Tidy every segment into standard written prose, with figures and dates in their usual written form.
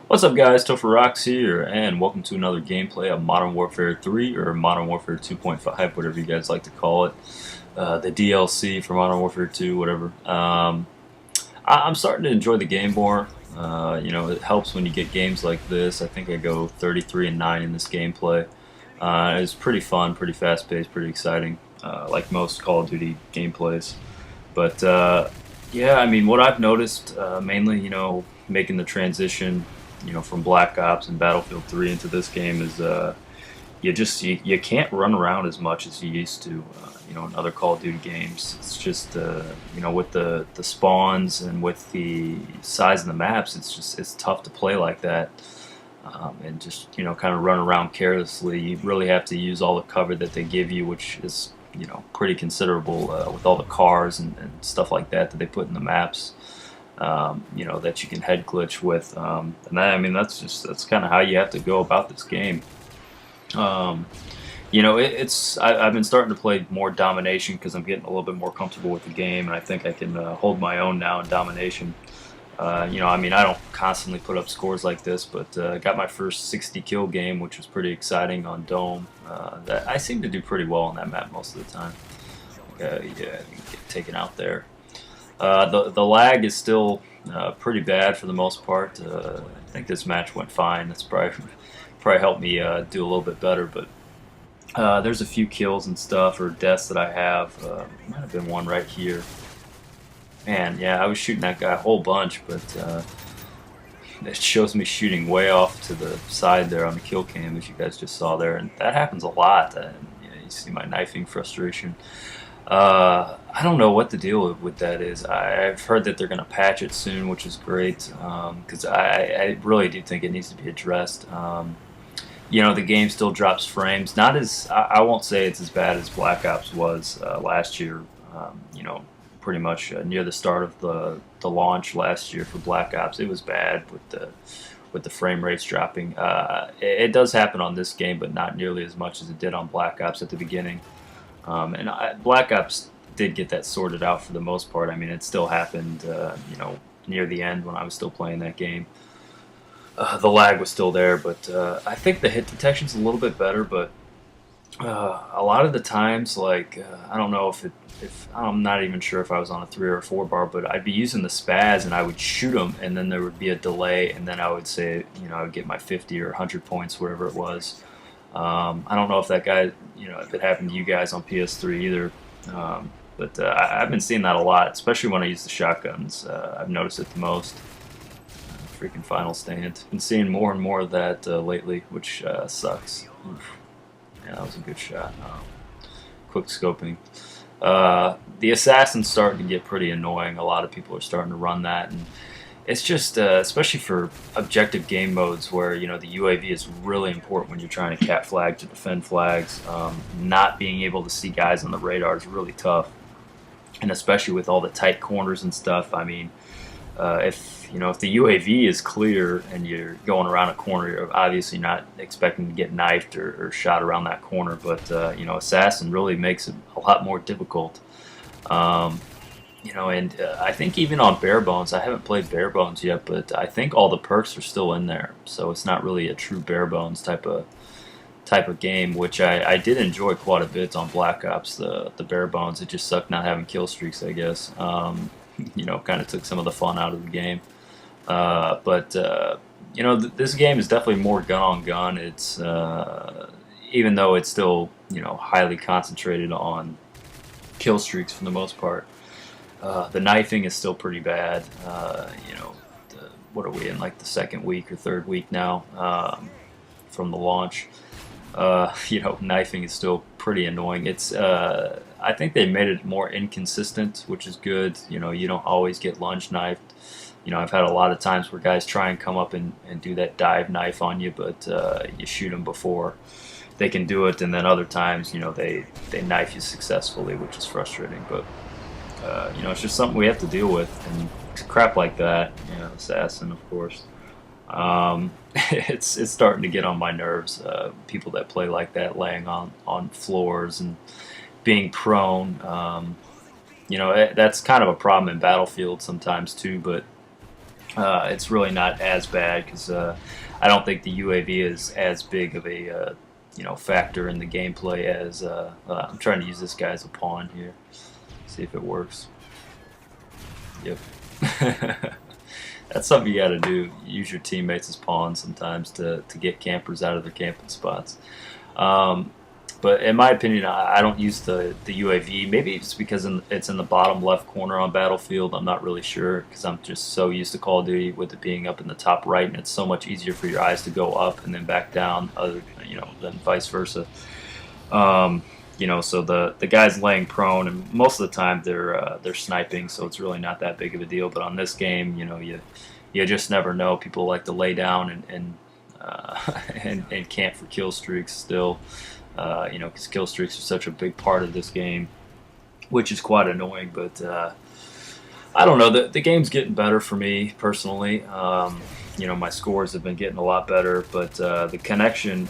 What's up, guys? Topher Rocks here, and welcome to another gameplay of Modern Warfare 3 or Modern Warfare 2.5, whatever you guys like to call it. The DLC for Modern Warfare 2, whatever. I'm starting to enjoy the game more. It helps when you get games like this. I think I go 33-9 in this gameplay. It's pretty fun, pretty fast-paced, pretty exciting, like most Call of Duty gameplays. But yeah, I mean, what I've noticed mainly, making the transition from Black Ops and Battlefield 3 into this game is you can't run around as much as you used to. In other Call of Duty games, it's just with the spawns and with the size of the maps, it's tough to play like that. And just kind of run around carelessly. You really have to use all the cover that they give you, which is pretty considerable with all the cars and stuff like that they put in the maps. That you can head glitch with, and that's kind of how you have to go about this game. I've been starting to play more domination because I'm getting a little bit more comfortable with the game, and I think I can hold my own now in domination. I don't constantly put up scores like this, but I got my first 60 kill game, which was pretty exciting on Dome. That I seem to do pretty well on that map most of the time. Yeah, get taken out there. The lag is still pretty bad for the most part. I think this match went fine. That's probably helped me do a little bit better. But there's a few kills and stuff or deaths that I have. Might have been one right here. Man, yeah, I was shooting that guy a whole bunch, but it shows me shooting way off to the side there on the kill cam, as you guys just saw there, and that happens a lot. You see my knifing frustration. I don't know what the deal with that is. I've heard that they're going to patch it soon, which is great, because I really do think it needs to be addressed. The game still drops frames. Not as I won't say it's as bad as Black Ops was last year. Pretty much near the start of the launch last year for Black Ops, it was bad with the frame rates dropping. It does happen on this game, but not nearly as much as it did on Black Ops at the beginning. Black Ops did get that sorted out for the most part. I mean, it still happened, near the end when I was still playing that game. The lag was still there, but I think the hit detection's a little bit better. But a lot of the times, I don't know if I'm not even sure if I was on a 3 or a 4 bar, but I'd be using the spaz and I would shoot them, and then there would be a delay, and then I would say, I would get my 50 or 100 points, whatever it was. I don't know if that guy, if it happened to you guys on PS3 either, but I've been seeing that a lot, especially when I use the shotguns. I've noticed it the most. Freaking final stand. Been seeing more and more of that lately, which sucks. Oof. Yeah, that was a good shot. Quick scoping. The assassin's starting to get pretty annoying. A lot of people are starting to run that, and it's just, especially for objective game modes where, the UAV is really important when you're trying to cap flag to defend flags. Not being able to see guys on the radar is really tough. And especially with all the tight corners and stuff, I mean, if the UAV is clear and you're going around a corner, you're obviously not expecting to get knifed or shot around that corner. But, Assassin really makes it a lot more difficult. I think even on Bare Bones, I haven't played Bare Bones yet, but I think all the perks are still in there, so it's not really a true Bare Bones type of game, which I did enjoy quite a bit on Black Ops. The Bare Bones, it just sucked not having kill streaks, I guess. Kind of took some of the fun out of the game. This game is definitely more gun on gun. It's even though it's still highly concentrated on kill streaks for the most part. The knifing is still pretty bad. What are we in, like the second week or third week now from the launch? Knifing is still pretty annoying. It's I think they made it more inconsistent, which is good. You don't always get lunge knifed. I've had a lot of times where guys try and come up and do that dive knife on you, but you shoot them before they can do it, and then other times, they knife you successfully, which is frustrating. But it's just something we have to deal with, and crap like that. Assassin, of course. It's starting to get on my nerves. People that play like that, laying on floors and being prone. That's kind of a problem in Battlefield sometimes too. But it's really not as bad because I don't think the UAV is as big of a factor in the gameplay as I'm trying to use this guy as a pawn here. See if it works. Yep. That's something you got to do. Use your teammates as pawns sometimes to get campers out of their camping spots. Um, but in my opinion, I don't use the UAV. Maybe it's because it's in the bottom left corner on Battlefield. I'm not really sure because I'm just so used to Call of Duty with it being up in the top right, and it's so much easier for your eyes to go up and then back down, than vice versa. Um, so the guy's laying prone, and most of the time they're sniping, so it's really not that big of a deal. But on this game, you just never know. People like to lay down and camp for kill streaks still. Because kill streaks are such a big part of this game, which is quite annoying. But I don't know. The game's getting better for me personally. My scores have been getting a lot better, but the connection.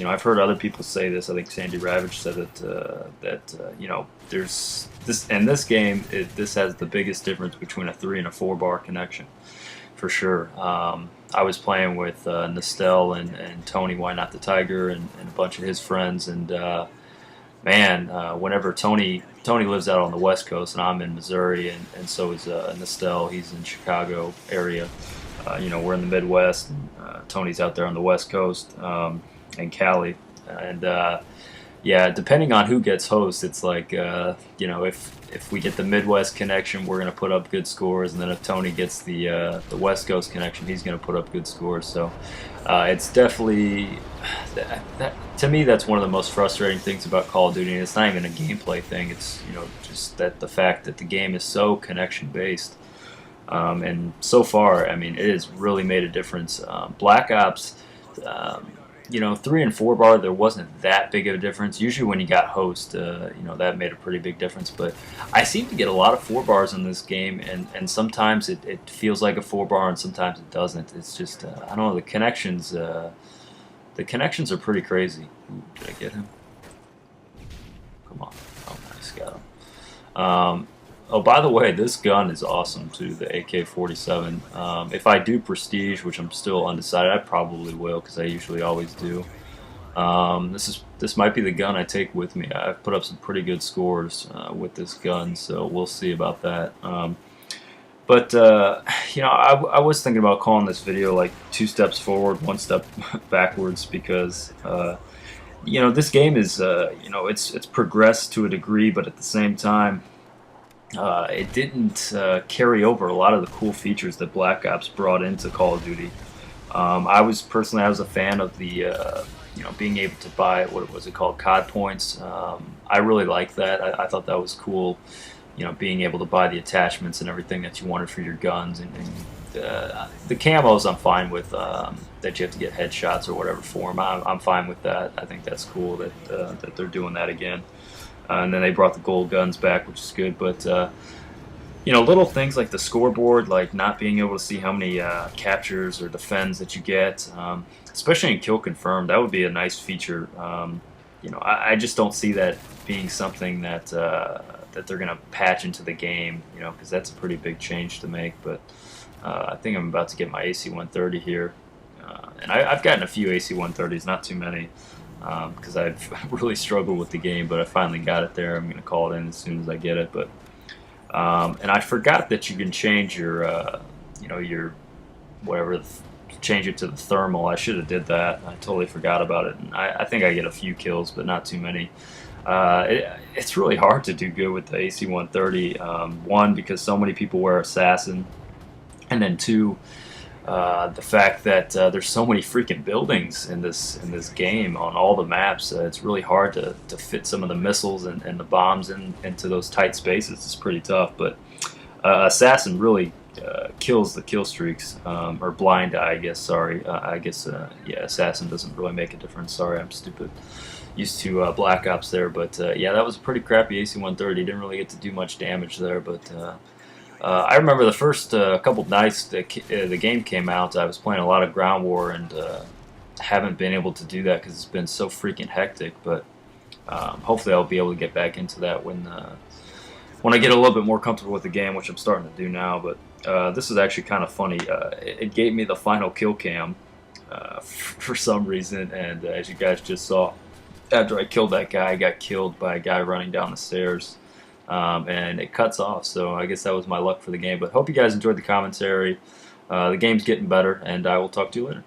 I've heard other people say this. I think Sandy Ravage said it. There's this in this game. This has the biggest difference between a 3 and a 4 bar connection, for sure. I was playing with Nestel and Tony, Why Not the Tiger, and a bunch of his friends, and whenever Tony lives out on the West Coast, and I'm in Missouri, and so is Nestel. He's in Chicago area. We're in the Midwest, and Tony's out there on the West Coast, and Cali, and depending on who gets host, it's like if we get the Midwest connection, we're gonna put up good scores, and then if Tony gets the West Coast connection, he's gonna put up good scores. So it's definitely to me that's one of the most frustrating things about Call of Duty. And it's not even a gameplay thing. It's just that the fact that the game is so connection based, and so far, I mean, it has really made a difference. Black Ops. 3 and 4 bar, there wasn't that big of a difference. Usually when you got host, that made a pretty big difference. But I seem to get a lot of 4 bars in this game, and sometimes it feels like a 4 bar, and sometimes it doesn't. It's just, I don't know, the connections are pretty crazy. Ooh, did I get him? Come on. Oh, nice, got him. By the way, this gun is awesome too, the AK-47. If I do Prestige, which I'm still undecided, I probably will because I usually always do. This might be the gun I take with me. I've put up some pretty good scores with this gun, so we'll see about that. I was thinking about calling this video like 2 steps forward, 1 step backwards, because this game is it's progressed to a degree, but at the same time. It didn't carry over a lot of the cool features that Black Ops brought into Call of Duty. I was a fan of the being able to buy, what was it called, COD points. I really liked that. I thought that was cool. Being able to buy the attachments and everything that you wanted for your guns, and the camos I'm fine with. That you have to get headshots or whatever for them. I'm fine with that. I think that's cool that they're doing that again. And then they brought the gold guns back, which is good. But little things like the scoreboard, like not being able to see how many captures or defends that you get, especially in kill confirmed, that would be a nice feature. I just don't see that being something that they're gonna patch into the game, because that's a pretty big change to make. But I think I'm about to get my AC-130 here, and I've gotten a few AC-130s, not too many. Because I've really struggled with the game, but I finally got it there. I'm going to call it in as soon as I get it. But and I forgot that you can change your change it to the thermal. I should have did that. I totally forgot about it. And I think I get a few kills, but not too many. It's really hard to do good with the AC-130. One, because so many people wear Assassin, and then two, the fact that there's so many freaking buildings in this game on all the maps. It's really hard to fit some of the missiles and the bombs into those tight spaces. It's pretty tough, but Assassin really kills the kill streaks, or Blind Eye, I guess. Sorry, Assassin doesn't really make a difference. Sorry, I'm stupid. Used to Black Ops there, but that was a pretty crappy AC-130. Didn't really get to do much damage there, but. I remember the first couple nights the game came out, I was playing a lot of Ground War, and haven't been able to do that because it's been so freaking hectic. But hopefully I'll be able to get back into that when I get a little bit more comfortable with the game, which I'm starting to do now. But This is actually kind of funny. It gave me the final kill cam for some reason, and as you guys just saw, after I killed that guy, I got killed by a guy running down the stairs, and it cuts off. So I guess that was my luck for the game. But hope you guys enjoyed the commentary. The game's getting better, and I will talk to you later.